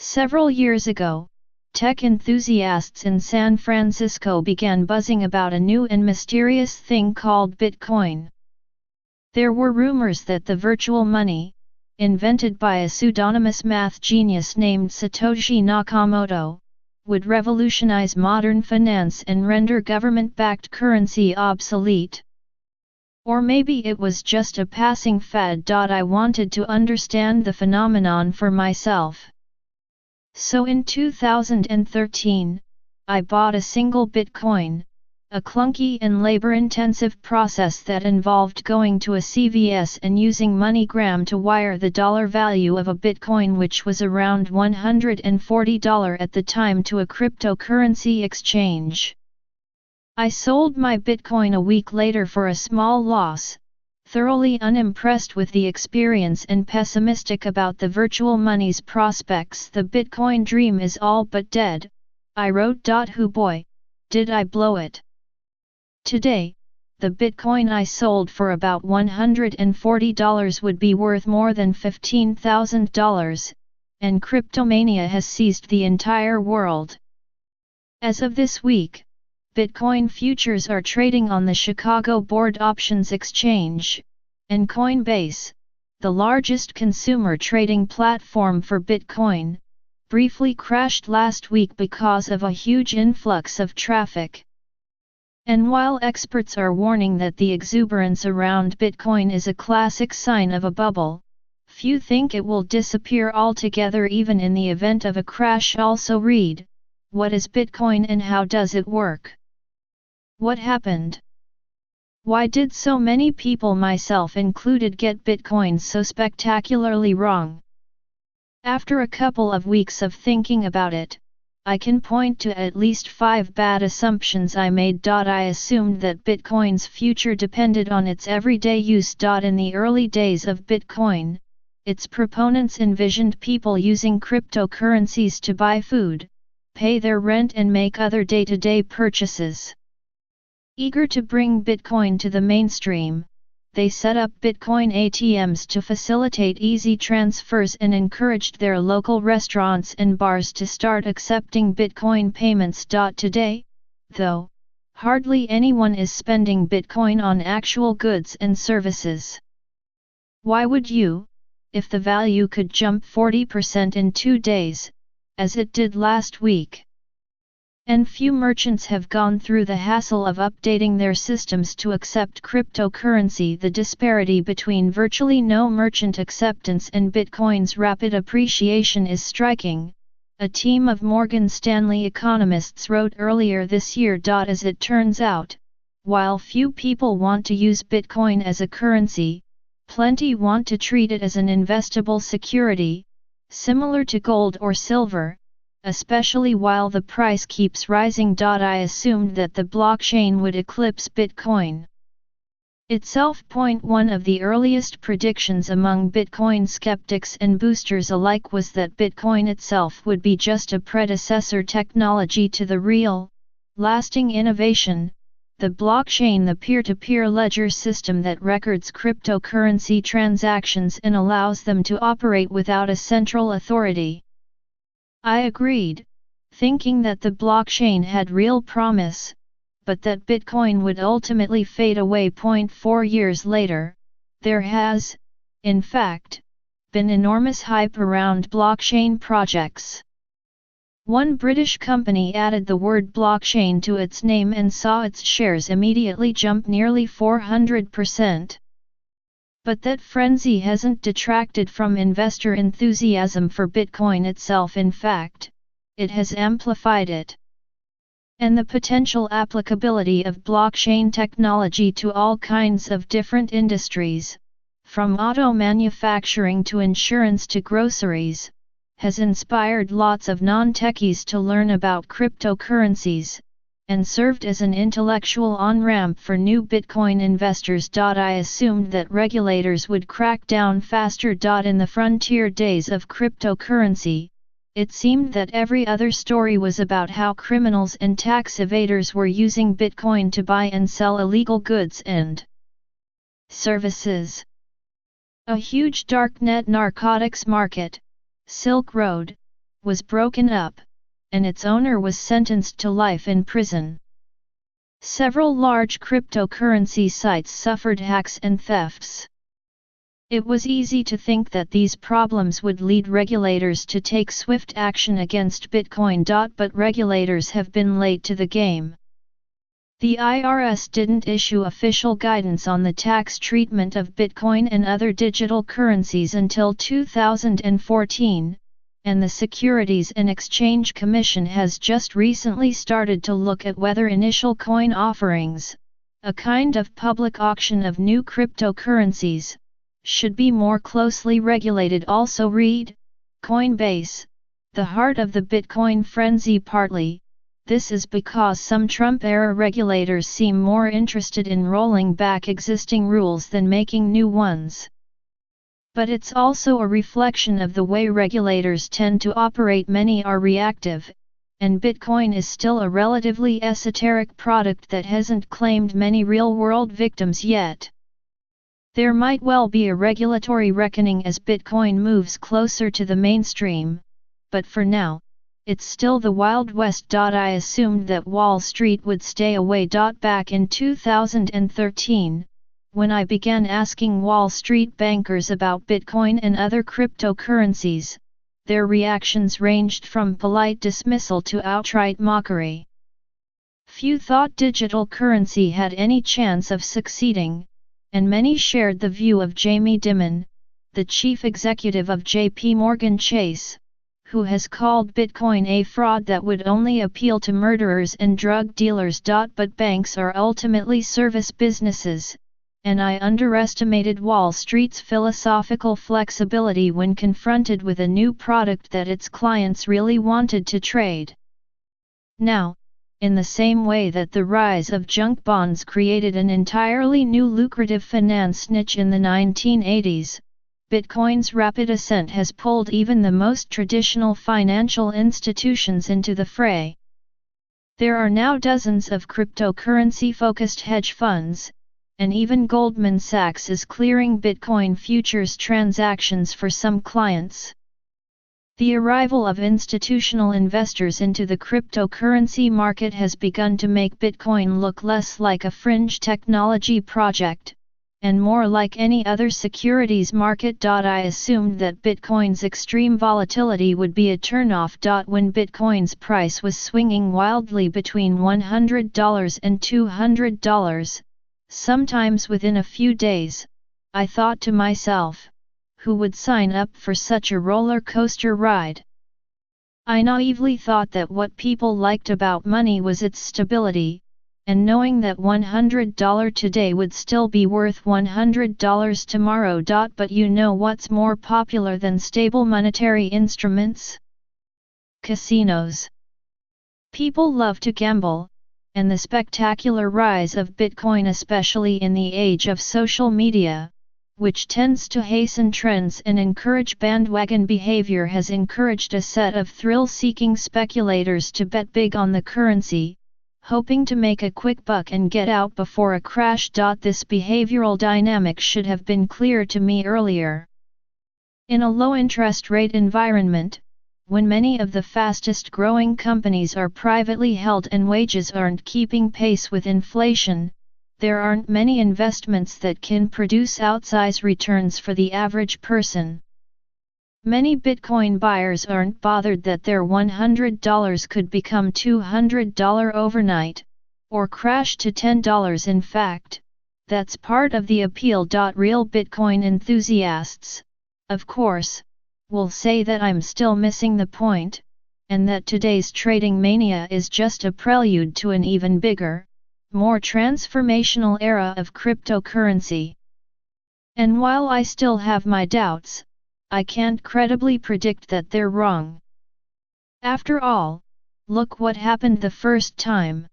Several years ago, tech enthusiasts in San Francisco began buzzing about a new and mysterious thing called Bitcoin. There were rumors that the virtual money, invented by a pseudonymous math genius named Satoshi Nakamoto, would revolutionize modern finance and render government-backed currency obsolete. Or maybe it was just a passing fad. I wanted to understand the phenomenon for myself. So in 2013, I bought a single Bitcoin, a clunky and labor-intensive process that involved going to a CVS and using MoneyGram to wire the dollar value of a Bitcoin, which was around $140 at the time, to a cryptocurrency exchange. I sold my Bitcoin a week later for a small loss, thoroughly unimpressed with the experience and pessimistic about the virtual money's prospects. The Bitcoin dream is all but dead, I wrote. Who boy, did I blow it. Today, the Bitcoin I sold for about $140 would be worth more than $15,000, and cryptomania has seized the entire world. As of this week, Bitcoin futures are trading on the Chicago Board Options Exchange, and Coinbase, the largest consumer trading platform for Bitcoin, briefly crashed last week because of a huge influx of traffic. And while experts are warning that the exuberance around Bitcoin is a classic sign of a bubble, few think it will disappear altogether even in the event of a crash. Also read, what is Bitcoin and how does it work? What happened? Why did so many people, myself included, get Bitcoin so spectacularly wrong? After a couple of weeks of thinking about it, I can point to at least 5 bad assumptions I made. I assumed that Bitcoin's future depended on its everyday use. In the early days of Bitcoin, its proponents envisioned people using cryptocurrencies to buy food, pay their rent and make other day-to-day purchases. Eager to bring Bitcoin to the mainstream, they set up Bitcoin ATMs to facilitate easy transfers and encouraged their local restaurants and bars to start accepting Bitcoin payments. Today, though, hardly anyone is spending Bitcoin on actual goods and services. Why would you, if the value could jump 40% in 2 days, as it did last week? And few merchants have gone through the hassle of updating their systems to accept cryptocurrency. The disparity between virtually no merchant acceptance and Bitcoin's rapid appreciation is striking, a team of Morgan Stanley economists wrote earlier this year. As it turns out, while few people want to use Bitcoin as a currency, plenty want to treat it as an investable security, similar to gold or silver, especially while the price keeps rising. I assumed that the blockchain would eclipse Bitcoin itself. One of the earliest predictions among Bitcoin skeptics and boosters alike was that Bitcoin itself would be just a predecessor technology to the real, lasting innovation, the blockchain, the peer-to-peer ledger system that records cryptocurrency transactions and allows them to operate without a central authority. I agreed, thinking that the blockchain had real promise, but that Bitcoin would ultimately fade away. 4 years later, there has, in fact, been enormous hype around blockchain projects. One British company added the word blockchain to its name and saw its shares immediately jump nearly 400%. But that frenzy hasn't detracted from investor enthusiasm for Bitcoin itself. In fact, it has amplified it. And the potential applicability of blockchain technology to all kinds of different industries, from auto manufacturing to insurance to groceries, has inspired lots of non-techies to learn about cryptocurrencies, and served as an intellectual on-ramp for new Bitcoin investors. I assumed that regulators would crack down faster. In the frontier days of cryptocurrency, it seemed that every other story was about how criminals and tax evaders were using Bitcoin to buy and sell illegal goods and services. A huge darknet narcotics market, Silk Road, was broken up, and its owner was sentenced to life in prison. Several large cryptocurrency sites suffered hacks and thefts. It was easy to think that these problems would lead regulators to take swift action against Bitcoin. But regulators have been late to the game. The IRS didn't issue official guidance on the tax treatment of Bitcoin and other digital currencies until 2014, and the Securities and Exchange Commission has just recently started to look at whether initial coin offerings, a kind of public auction of new cryptocurrencies, should be more closely regulated. Also read, Coinbase, the heart of the Bitcoin frenzy. Partly, this is because some Trump-era regulators seem more interested in rolling back existing rules than making new ones. But it's also a reflection of the way regulators tend to operate. Many are reactive, and Bitcoin is still a relatively esoteric product that hasn't claimed many real-world victims yet. There might well be a regulatory reckoning as Bitcoin moves closer to the mainstream, but for now, it's still the Wild West. I assumed that Wall Street would stay away. Back in 2013, when I began asking Wall Street bankers about Bitcoin and other cryptocurrencies, their reactions ranged from polite dismissal to outright mockery. Few thought digital currency had any chance of succeeding, and many shared the view of Jamie Dimon, the chief executive of J.P. Morgan Chase, who has called Bitcoin a fraud that would only appeal to murderers and drug dealers. But banks are ultimately service businesses, and I underestimated Wall Street's philosophical flexibility when confronted with a new product that its clients really wanted to trade. Now, in the same way that the rise of junk bonds created an entirely new lucrative finance niche in the 1980s, Bitcoin's rapid ascent has pulled even the most traditional financial institutions into the fray. There are now dozens of cryptocurrency-focused hedge funds, and even Goldman Sachs is clearing Bitcoin futures transactions for some clients. The arrival of institutional investors into the cryptocurrency market has begun to make Bitcoin look less like a fringe technology project, and more like any other securities market. I assumed that Bitcoin's extreme volatility would be a turnoff. When Bitcoin's price was swinging wildly between $100 and $200, sometimes within a few days, I thought to myself, who would sign up for such a roller coaster ride? I naively thought that what people liked about money was its stability, and knowing that $100 today would still be worth $100 tomorrow. But you know what's more popular than stable monetary instruments? Casinos. People love to gamble, and the spectacular rise of Bitcoin, especially in the age of social media, which tends to hasten trends and encourage bandwagon behavior, has encouraged a set of thrill-seeking speculators to bet big on the currency, hoping to make a quick buck and get out before a crash. This behavioral dynamic should have been clear to me earlier. In a low-interest rate environment, when many of the fastest-growing companies are privately held and wages aren't keeping pace with inflation, there aren't many investments that can produce outsized returns for the average person. Many Bitcoin buyers aren't bothered that their $100 could become $200 overnight, or crash to $10. In fact, that's part of the appeal. Real Bitcoin enthusiasts, of course, will say that I'm still missing the point, and that today's trading mania is just a prelude to an even bigger, more transformational era of cryptocurrency. And while I still have my doubts, I can't credibly predict that they're wrong. After all, look what happened the first time.